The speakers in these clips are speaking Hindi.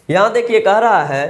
यहाँ देखिए कह रहा है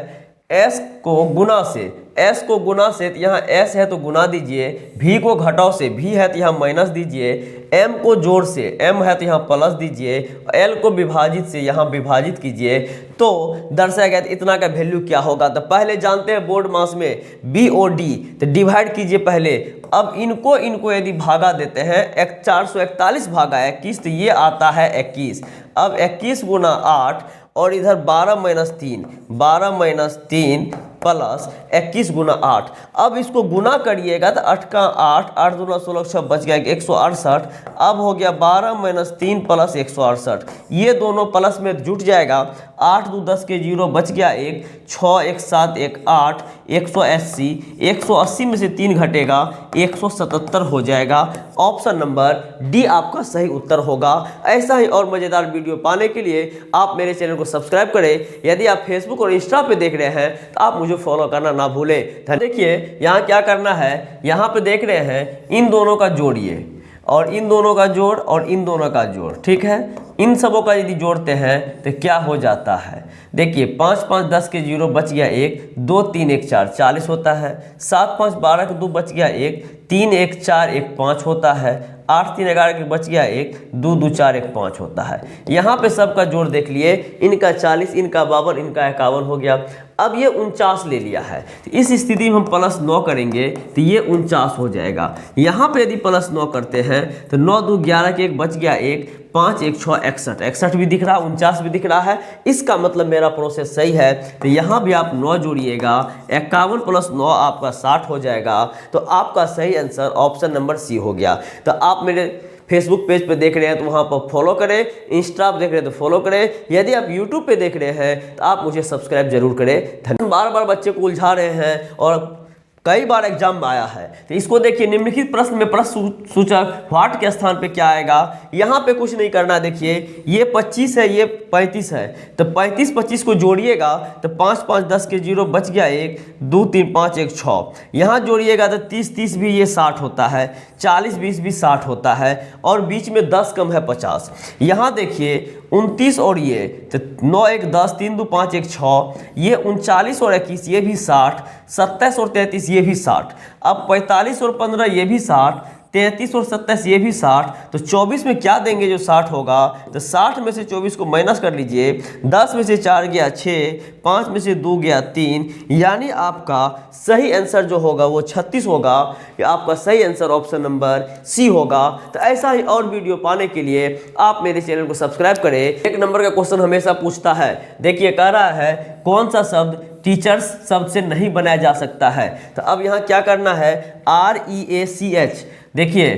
s को गुना से, s को गुना से, तो यहाँ s है तो गुना दीजिए, v को घटाव से, v है तो यहाँ माइनस दीजिए, m को जोड़ से, m है तो यहाँ प्लस दीजिए, l को विभाजित से यहाँ विभाजित कीजिए, तो दर्शाया गया। तो इतना का वैल्यू क्या होगा, तो पहले जानते हैं बोर्ड मास में BOD, तो डिवाइड कीजिए पहले। अब इनको यदि भागा देते हैं 441 भागा 21, तो ये आता है 21। अब 21 गुना 8 और इधर 12 माइनस 3 प्लस 21 गुना 8। अब इसको गुना करिएगा तो 8 का 8, 8 दूना 16, 6 बच गया 168। अब हो गया 12 माइनस 3 प्लस 168, ये दोनों प्लस में जुट जाएगा। 8 दो 10 के 0 बच गया 1, 6 1 7 1 8, 180, 180 में से 3 घटेगा 177 हो जाएगा। ऑप्शन नंबर डी आपका सही उत्तर होगा। ऐसा ही और मज़ेदार वीडियो पाने के लिए आप मेरे चैनल को सब्सक्राइब करें। यदि आप फेसबुक और इंस्टा पे देख रहे हैं तो आप मुझे फॉलो करना ना भूलें। देखिए यहाँ क्या करना है, यहाँ पे देख रहे हैं इन दोनों का जोड़िए और इन दोनों का जोड़ और इन दोनों का जोड़, ठीक है। इन सबों का यदि जोड़ते हैं तो क्या हो जाता है, देखिए 5 5 10 के 0 बच गया 1, 2 3 1 4 40 होता है। 7 5 12 के 2 बच गया 1, 3 1 4 1 5 होता है। 8 3 11 के बच गया 1, 2 2 4 1 5 होता है। यहाँ पे सबका जोड़ देख लिए, इनका 40, इनका 52, इनका 51 हो गया। अब ये 49 ले लिया है, तो इस स्थिति में हम +9 करेंगे तो ये 49 हो जाएगा। यहाँ पे यदि +9 करते हैं तो 9 2 11 के 1 बच गया 1, 5 1 6 61, 61 भी दिख रहा है, 49 भी दिख रहा है। इसका मतलब मेरा प्रोसेस सही है। तो यहाँ भी आप 9 जोड़िएगा, 51 + 9 आपका 60 हो जाएगा। तो आपका सही आंसर ऑप्शन नंबर सी हो गया। तो आप मेरे फेसबुक पेज पे देख रहे हैं तो वहाँ पर फॉलो करें, इंस्टा पे देख रहे हैं तो फॉलो करें, यदि आप यूट्यूब पे देख रहे हैं तो आप मुझे सब्सक्राइब जरूर करें। धन्यवाद। बार बार बच्चे को उलझा रहे हैं और कई बार एग्जाम में आया है, तो इसको देखिए निम्नलिखित प्रश्न में प्रश्न सूचक व्हाट के स्थान पे क्या आएगा। यहाँ पे कुछ नहीं करना, देखिए ये 25 है, ये 35 है, तो 35 25 को जोड़िएगा तो 5 5 10 के 0 बच गया 1, 2 3 5 1 6। यहाँ जोड़िएगा तो 30 30 भी ये 60 होता है, 40 20 भी 60 होता है, और बीच में 10 कम है 50। यहाँ देखिए 29 और ये तो 9 1 10, 3 2 5 1 6, ये 39 और 21 ये भी 60, 27 और 33 ये भी 60। अब 45 और 15 ये भी 60, 33 और 27 ये भी 60। तो 24 में क्या देंगे जो 60 होगा, तो 60 में से 24 को माइनस कर लीजिए। 10 में से 4 गया 6, 5 में से 2 गया 3, यानी आपका सही आंसर जो होगा वो 36 होगा। आपका सही आंसर ऑप्शन नंबर सी होगा। तो ऐसा ही और वीडियो पाने के लिए आप मेरे चैनल को सब्सक्राइब करें। एक नंबर का क्वेश्चन हमेशा पूछता है, देखिए कह रहा है कौन सा शब्द टीचर्स शब्द से नहीं बनाया जा सकता है। तो अब यहाँ क्या करना है, REACH, देखिए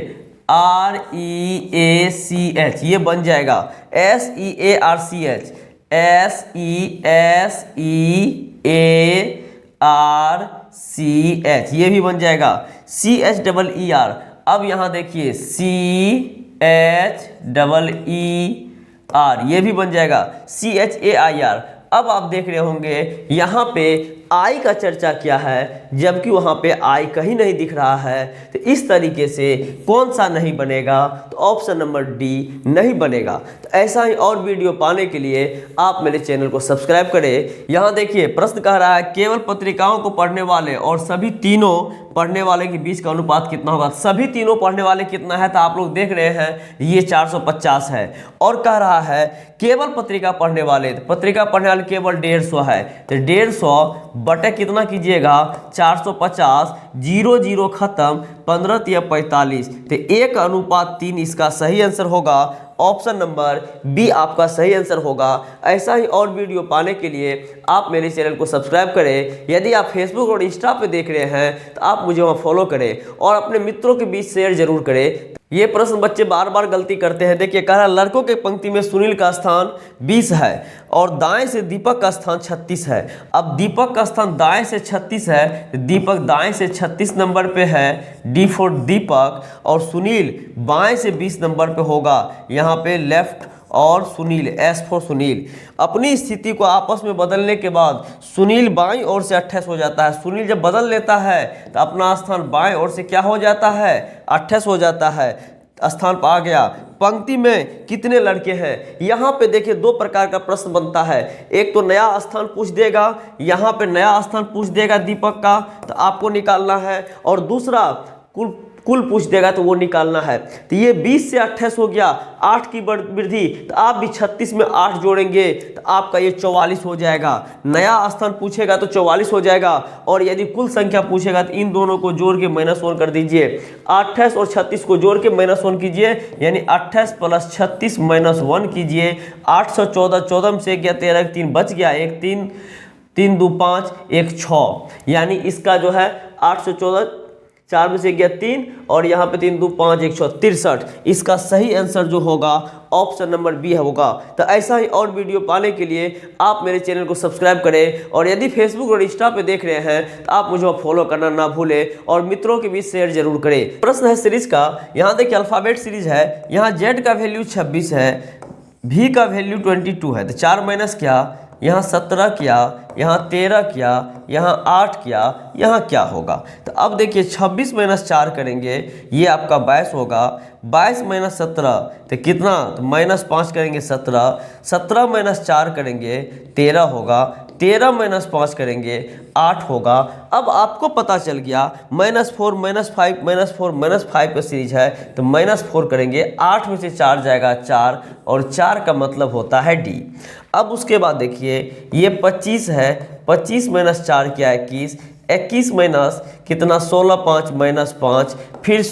REACH ये बन जाएगा SEARCH, SEARCH ये भी बन जाएगा CHEER। अब यहाँ देखिए CHEER ये भी बन जाएगा CHAIR। अब आप देख रहे होंगे यहाँ पे आई का चर्चा क्या है, जबकि वहाँ पे आई कहीं नहीं दिख रहा है। तो इस तरीके से कौन सा नहीं बनेगा, तो ऑप्शन नंबर डी नहीं बनेगा। तो ऐसा ही और वीडियो पाने के लिए आप मेरे चैनल को सब्सक्राइब करें। यहाँ देखिए प्रश्न कह रहा है केवल पत्रिकाओं को पढ़ने वाले और सभी तीनों पढ़ने वाले के बीच का अनुपात कितना होगा। सभी तीनों पढ़ने वाले कितना है, तो आप लोग देख रहे हैं ये 450 है। और कह रहा है केवल पत्रिका पढ़ने वाले, तो पत्रिका पढ़ने वाले केवल 150 है, तो 150 बटे कितना कीजिएगा 450, 0 0 खत्म, 15 या 45, तो 1:3 इसका सही आंसर होगा। ऑप्शन नंबर बी आपका सही आंसर होगा। ऐसा ही और वीडियो पाने के लिए आप मेरे चैनल को सब्सक्राइब करें। यदि आप फेसबुक और इंस्टा पे देख रहे हैं तो आप मुझे वहाँ फॉलो करें और अपने मित्रों के बीच शेयर जरूर करें। ये प्रश्न बच्चे बार बार गलती करते हैं। देखिए कह रहा है लड़कों के पंक्ति में सुनील का स्थान 20 है और दाएं से दीपक का स्थान 36 है। अब दीपक का स्थान दाएं से 36 है, दीपक दाएं से 36 नंबर पे है, डी फॉर दीपक, और सुनील बाएं से 20 नंबर पे होगा, यहाँ पे लेफ्ट, और सुनील एस फॉर सुनील। अपनी स्थिति को आपस में बदलने के बाद सुनील बाईं ओर से 28 हो जाता है। सुनील जब बदल लेता है तो अपना स्थान बाईं ओर से क्या हो जाता है, 28 हो जाता है, स्थान पर आ गया। पंक्ति में कितने लड़के हैं। यहाँ पे देखिए दो प्रकार का प्रश्न बनता है, एक तो नया स्थान पूछ देगा, यहाँ पे नया स्थान पूछ देगा दीपक का तो आपको निकालना है, और दूसरा कुल पूछ देगा तो वो निकालना है। तो ये 20 से 28 हो गया, 8 की वृद्धि, तो आप भी 36 में 8 जोड़ेंगे तो आपका ये 44 हो जाएगा। नया स्थान पूछेगा तो 44 हो जाएगा, और यदि कुल संख्या पूछेगा तो इन दोनों को जोड़ के -1 कर दीजिए। 28 और 36 को जोड़ के -1 कीजिए, यानी 28 + 36 -1 कीजिए। 814, 14 में से गया 13, 3 बच गया, 1 3, 3 2 5, 1 6, यानी इसका जो है 814, 4 में से गया 3 और यहाँ पे 3 2 5 1 6 63। इसका सही आंसर जो होगा ऑप्शन नंबर बी होगा। तो ऐसा ही और वीडियो पाने के लिए आप मेरे चैनल को सब्सक्राइब करें, और यदि फेसबुक और इंस्टा पे देख रहे हैं तो आप मुझे फॉलो करना ना भूलें, और मित्रों के बीच शेयर जरूर करें। प्रश्न है सीरीज का, यहाँ देखिए अल्फाबेट सीरीज है, यहाँ जेड का वैल्यू 26 है, भी का वैल्यू 22 है, तो 4 माइनस क्या, यहाँ 17 किया, यहाँ 13 किया, यहाँ 8 किया, यहाँ क्या होगा। तो अब देखिए 26 - 4 करेंगे, ये आपका 22 होगा। 22 - 17 तो कितना, तो -5 करेंगे 17, 17 - 4 करेंगे 13 होगा, 13 - 5 करेंगे 8 होगा। अब आपको पता चल गया -4 -5 -4 -5 का सीरीज है, तो -4 करेंगे, 8 में से 4 जाएगा 4, और 4 का मतलब होता है डी। अब उसके बाद देखिए ये 25 है, 25 - 4 क्या, 21, 21 माइनस कितना 16, 5 -5, फिर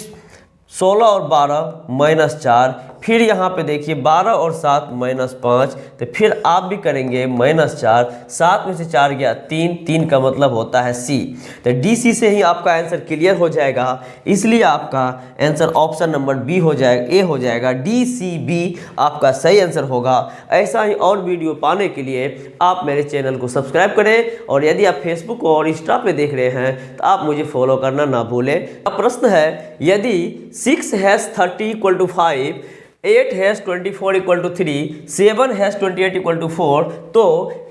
16 और 12 -4, फिर यहाँ पे देखिए 12 और 7 -5, तो फिर आप भी करेंगे -4, 7 में से 4 गया 3, 3 का मतलब होता है सी। तो डी सी से ही आपका आंसर क्लियर हो जाएगा, इसलिए आपका आंसर ऑप्शन नंबर बी हो जाएगा, ए हो जाएगा, डी सी बी आपका सही आंसर होगा। ऐसा ही और वीडियो पाने के लिए आप मेरे चैनल को सब्सक्राइब करें, और यदि आप फेसबुक और इंस्टा पे देख रहे हैं तो आप मुझे फॉलो करना ना भूलें। अब प्रश्न है, यदि 6 # 30 = 5, 8 # 24 = 3, 7 # 28 = 4, तो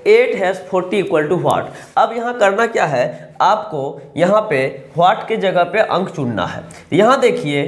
8 # 40 = व्हाट। अब यहाँ करना क्या है, आपको यहाँ पे व्हाट के जगह पे अंक चुनना है। यहाँ देखिए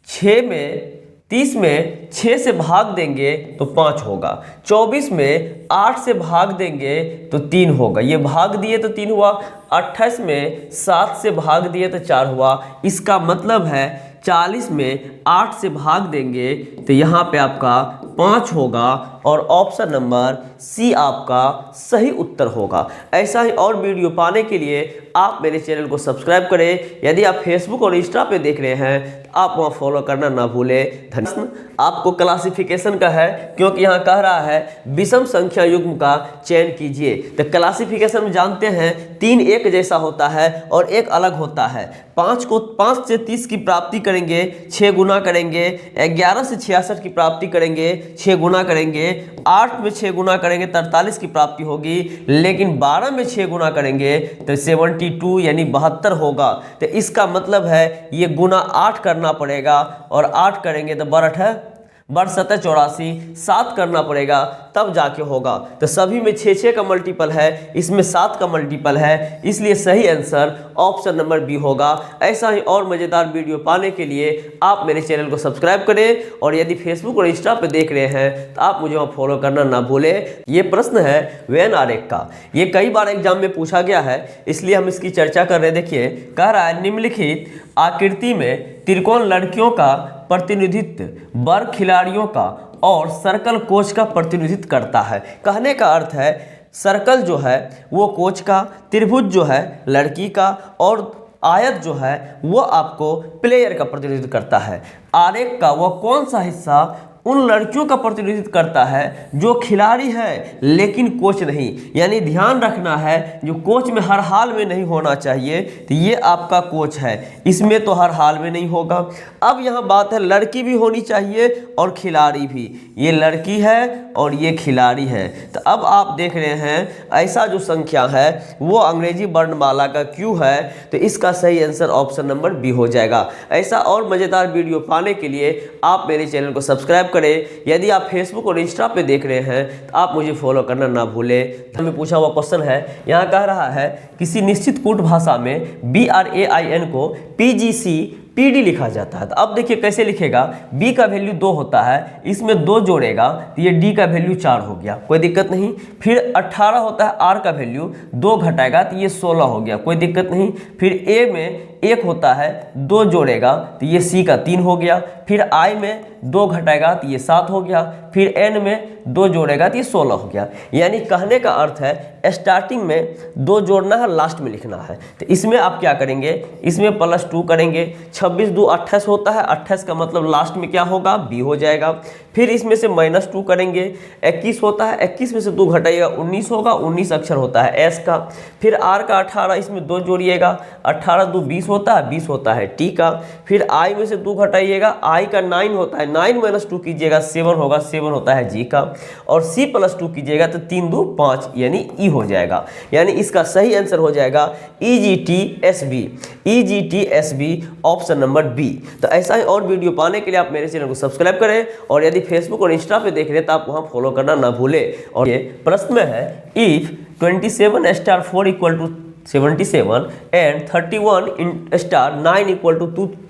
30 में 6 से भाग देंगे तो 5 होगा, 24 में 8 से भाग देंगे तो 3 होगा, ये भाग दिए तो 3 हुआ, 28 में 7 से भाग दिए तो 4 हुआ। इसका मतलब है 40 में 8 से भाग देंगे तो यहाँ पे आपका 5 होगा, और ऑप्शन नंबर सी आपका सही उत्तर होगा। ऐसा ही और वीडियो पाने के लिए आप मेरे चैनल को सब्सक्राइब करें। यदि आप फेसबुक और इंस्टा पे देख रहे हैं तो आप वहाँ फॉलो करना ना भूलें। धन्यवाद। आपको क्लासिफिकेशन का है, क्योंकि यहाँ कह रहा है विषम संख्या युग्म का चयन कीजिए। तो क्लासिफिकेशन में जानते हैं 3 एक जैसा होता है और एक अलग होता है। 5 से 30 की प्राप्ति करेंगे 6 गुना करेंगे, 11 से 66 की प्राप्ति करेंगे 6 गुना करेंगे, 8 में 6 गुना करेंगे 43 की प्राप्ति होगी, लेकिन 12 में 6 गुना करेंगे तो 72 यानी 72 होगा। तो इसका मतलब है ये गुना 8 करना पड़ेगा, और 8 करेंगे तो 7 84, 7 करना पड़ेगा तब जाके होगा। तो सभी में 6 का मल्टीपल है, इसमें 7 का मल्टीपल है, इसलिए सही आंसर ऑप्शन नंबर बी होगा। ऐसा ही और मज़ेदार वीडियो पाने के लिए आप मेरे चैनल को सब्सक्राइब करें, और यदि फेसबुक और इंस्टा पे देख रहे हैं तो आप मुझे वहाँ फॉलो करना ना भूलें। ये प्रश्न है वेन आरेख का, ये कई बार एग्जाम में पूछा गया है, इसलिए हम इसकी चर्चा कर रहे हैं। देखिए कह रहा है निम्नलिखित आकृति में त्रिकोण लड़कियों का प्रतिनिधित्व, वर्ग खिलाड़ियों का और सर्कल कोच का प्रतिनिधित्व करता है। कहने का अर्थ है सर्कल जो है वो कोच का, त्रिभुज जो है लड़की का, और आयत जो है वो आपको प्लेयर का प्रतिनिधित्व करता है। आरेख का वो कौन सा हिस्सा उन लड़कियों का प्रतिनिधित्व करता है जो खिलाड़ी है लेकिन कोच नहीं, यानी ध्यान रखना है जो कोच में हर हाल में नहीं होना चाहिए, तो ये आपका कोच है, इसमें तो हर हाल में नहीं होगा। अब यहाँ बात है लड़की भी होनी चाहिए और खिलाड़ी भी, ये लड़की है और ये खिलाड़ी है। तो अब आप देख रहे हैं ऐसा जो संख्या है वो अंग्रेजी वर्णमाला का क्यू है, तो इसका सही आंसर ऑप्शन नंबर बी हो जाएगा। ऐसा और मज़ेदार वीडियो पाने के लिए आप मेरे चैनल को सब्सक्राइब करें। यदि आप फेसबुक और इंस्टा पे देख रहे हैं तो आप मुझे फॉलो करना ना भूलें। हमें पूछा हुआ क्वेश्चन है, यहाँ कह रहा है किसी निश्चित कूट भाषा में BRAIN को PGC PD लिखा जाता है। तो अब देखिए कैसे लिखेगा, B का वैल्यू 2 होता है, इसमें 2 जोड़ेगा तो ये D का वैल्यू 4 हो गया, कोई दिक्कत नहीं। फिर 18 होता है R का वैल्यू, 2 घटाएगा तो ये 16 हो गया, कोई दिक्कत नहीं। फिर A में 1 होता है, 2 जोड़ेगा तो ये C का 3 हो गया। फिर I में 2 घटाएगा तो ये 7 हो गया। फिर N में 2 जोड़ेगा तो ये 16 हो गया। यानी कहने का अर्थ है स्टार्टिंग में 2 जोड़ना है, लास्ट में लिखना है। तो इसमें आप क्या करेंगे, इसमें +2 करेंगे। 26 2 28 होता है, 28 का मतलब लास्ट में क्या होगा, B हो जाएगा। फिर इसमें से -2 करेंगे। 21 होता है, 21 में से 2 घटाइएगा 19 होगा, 19 अक्षर होता है S का। फिर R का 18, इसमें 2 जोड़िएगा, 18 2 20 होता है, 20 होता है T का। फिर I में से 2 घटाइएगा, I का 9 होता है, 9 - 2 कीजिएगा 7 होगा, 7 होता है G का। और C +2 कीजिएगा तो 3 2 5 यानी E हो जाएगा। यानी इसका सही आंसर हो जाएगा EGTSB, EGTSB option number B। तो ऐसा ही और वीडियो पाने के लिए आप मेरे चैनल को सब्सक्राइब करें, और यदि फेसबुक और इंस्टा पे देख रहे हैं तो आप वहाँ फॉलो करना ना भूलें। और ये प्रश्न में है, इफ 27 * 4 = 77 and 31 * 9 =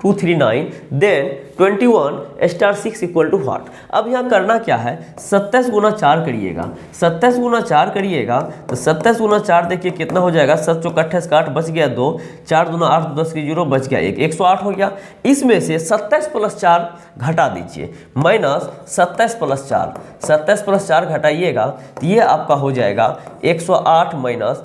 239, then 21 * 6 = what? अब यहाँ करना क्या है, 27 × 4 करिएगा, 27 × 4 करिएगा तो 27 × 4 देखिए कितना हो जाएगा, 7 × 28 का 8 बच गया 2, 4 दूना 8, 10 की 0 बच गया 1, 108 हो गया। इसमें से 27 + 4 घटा दीजिए, -27 + 4, 27 + 4 घटाइएगा तो ये आपका हो जाएगा 108 -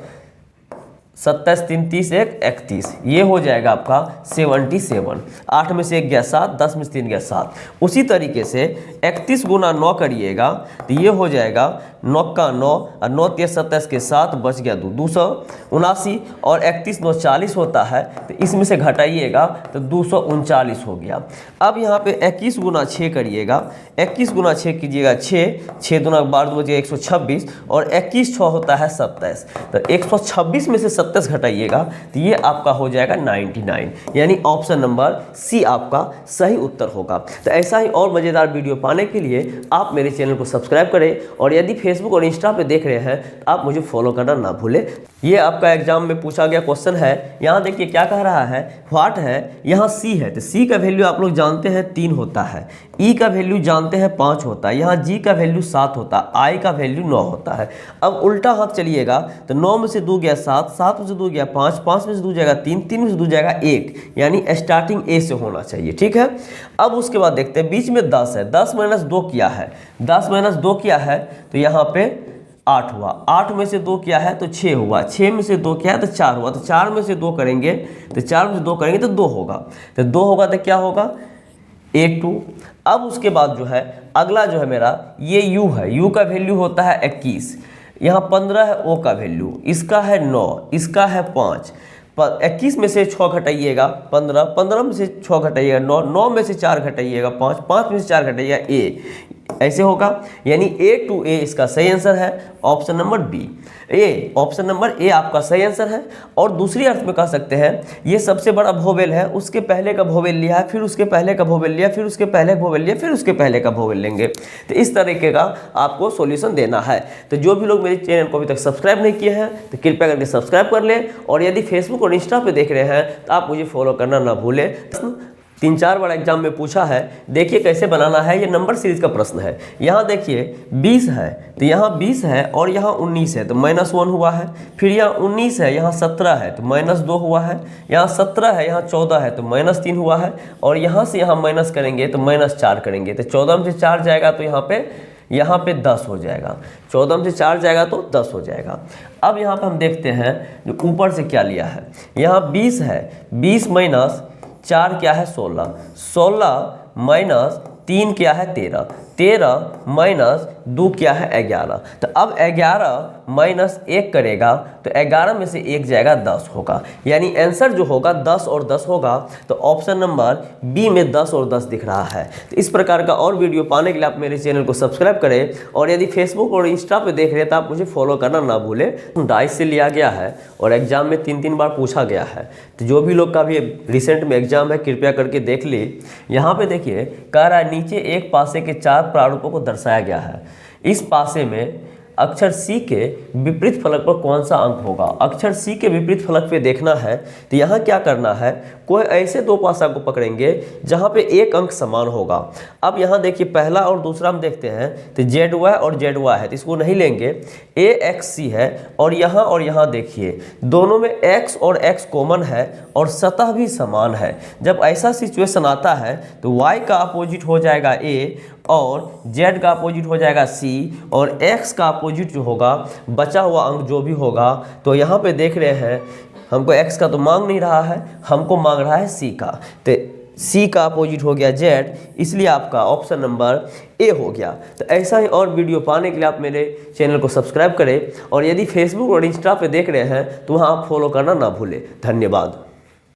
27 3 30 1 31, ये हो जाएगा आपका 77। 8 में से 1 गया 7, 10 में से 3 गया 7। उसी तरीके से 31 × 9 करिएगा तो ये हो जाएगा 9 का 9 और 9 3 27 के 7 बच गया 279, और 31 9 40 होता है, तो इसमें से घटाइएगा तो 239 हो गया। अब यहाँ पे 21 × 6 करिएगा, 21 × 6 कीजिएगा 6, 6 दूना 12 बच गया 126, और 21 6 होता है 27, तो 126 में से 27 घटाइएगा तो ये आपका हो जाएगा 99, यानी ऑप्शन नंबर C आपका सही उत्तर होगा। तो ऐसा ही और मज़ेदार वीडियो पाने के लिए आप मेरे चैनल को सब्सक्राइब करें, और यदि फेसबुक और इंस्टा पे देख रहे हैं तो आप मुझे फॉलो करना ना भूलें। ये आपका एग्जाम में पूछा गया क्वेश्चन है। यहाँ देखिए क्या कह रहा है, व्हाट है, यहाँ C है, तो C का वैल्यू आप लोग जानते हैं 3 होता है, E का वैल्यू जानते हैं 5 होता है, यहाँ G का वैल्यू 7 होता है, I का वैल्यू 9 होता है। अब उल्टा हाथ चलिएगा तो 9 में से 2 गया 7, 7 में से 2 गया 5, 5 में से 2 जाएगा 3, 3 में से 2 जाएगा 1, यानी स्टार्टिंग A से होना चाहिए, ठीक है। अब उसके बाद देखते हैं, बीच में 10 है, 10 - 2 किया है, 10 - 2 किया है तो यहाँ पे 8 हुआ, 8 में से 2 किया है तो 6 हुआ, 6 में से 2 किया है तो 4 हुआ, तो 4 में से 2 करेंगे तो 4 में से 2 करेंगे तो 2 होगा, तो 2 होगा तो क्या होगा A2। अब उसके बाद जो है अगला जो है मेरा ये U है, U का वैल्यू होता है 21, यहाँ 15 है O का वैल्यू, इसका है 9, इसका है 5, 21 में से 6 घटाइएगा 15, 15 में से 6 घटाइएगा 9, 9 में से 4 घटाइएगा 5, 5 में से 4 घटाइएगा A, ऐसे होगा। यानी A to A इसका सही आंसर है, option number B। Option number A आपका सही आंसर है। और दूसरी अर्थ में कह सकते हैं ये सबसे बड़ा वोवेल है, उसके पहले का वोवेल लिया है, फिर उसके पहले का वोवेल लिया, फिर उसके पहले का वोवेल लिया, फिर उसके पहले का वोवेल लेंगे। तो इस तरीके का आपको सॉल्यूशन देना है। तो जो भी लोग मेरे चैनल को अभी तक सब्सक्राइब नहीं किए हैं तो कृपया करके सब्सक्राइब कर लें, और यदि फेसबुक और इंस्टा पे देख रहे हैं तो आप मुझे फॉलो करना ना भूलें। 3-4 बार एग्जाम में पूछा है, देखिए कैसे बनाना है। ये नंबर सीरीज का प्रश्न है। यहाँ देखिए 20 है तो यहाँ 20 है और यहाँ 19 है तो -1 हुआ है, फिर यहाँ 19 है यहाँ 17 है तो -2 हुआ है, यहाँ 17 है यहाँ 14 है तो -3 हुआ है, और यहाँ से यहाँ माइनस करेंगे तो -4 करेंगे, तो 14 में से 4 जाएगा तो यहाँ पे 10 हो जाएगा, 14 में से 4 जाएगा तो 10 हो जाएगा। अब यहाँ पे हम देखते हैं जो ऊपर से क्या लिया है, यहाँ 20 है, 20 माइनस 4 क्या है 16, 16 - 3 क्या है 13, 13 माइनस 2 क्या है 11। तो अब 11 - 1 करेगा तो 11 में से 1 जाएगा 10 होगा, यानी आंसर जो होगा 10 और 10 होगा। तो ऑप्शन नंबर बी में 10 और 10 दिख रहा है। तो इस प्रकार का और वीडियो पाने के लिए आप मेरे चैनल को सब्सक्राइब करें, और यदि फेसबुक और इंस्टा पे देख रहे हैं तो आप मुझे फॉलो करना ना भूलें। डाइस से लिया गया है और एग्जाम में 3-3 बार पूछा गया है। तो जो भी लोग का भी रिसेंट में एग्जाम है कृपया करके देख ले। यहाँ पे देखिए कह रहा है नीचे एक पासे के 4 प्रारूपों को दर्शाया गया है। इस पासे में अक्षर सी के विपरीत फलक पर कौन सा अंक होगा। अक्षर सी के विपरीत फलक पे देखना है तो यहाँ क्या करना है, कोई ऐसे दो पासा को पकड़ेंगे जहाँ पे एक अंक समान होगा। अब यहाँ देखिए पहला और दूसरा हम देखते हैं तो जेड वाई और जेड वाई है तो इसको नहीं लेंगे, ए एक्स सी है और यहाँ देखिए दोनों में x और x कॉमन है और सतह भी समान है। जब ऐसा सिचुएशन आता है तो y का अपोजिट हो जाएगा a और z का अपोजिट हो जाएगा c और x का अपोजिट जो होगा बचा हुआ अंक जो भी होगा। तो यहाँ पे देख रहे हैं हमको x का तो मांग नहीं रहा है, हमको मांग रहा है c का, तो c का अपोजिट हो गया z, इसलिए आपका ऑप्शन नंबर ए हो गया। तो ऐसा ही और वीडियो पाने के लिए आप मेरे चैनल को सब्सक्राइब करें और यदि फेसबुक और इंस्टा पे देख रहे हैं तो वहाँ आप फॉलो करना ना भूलें। धन्यवाद।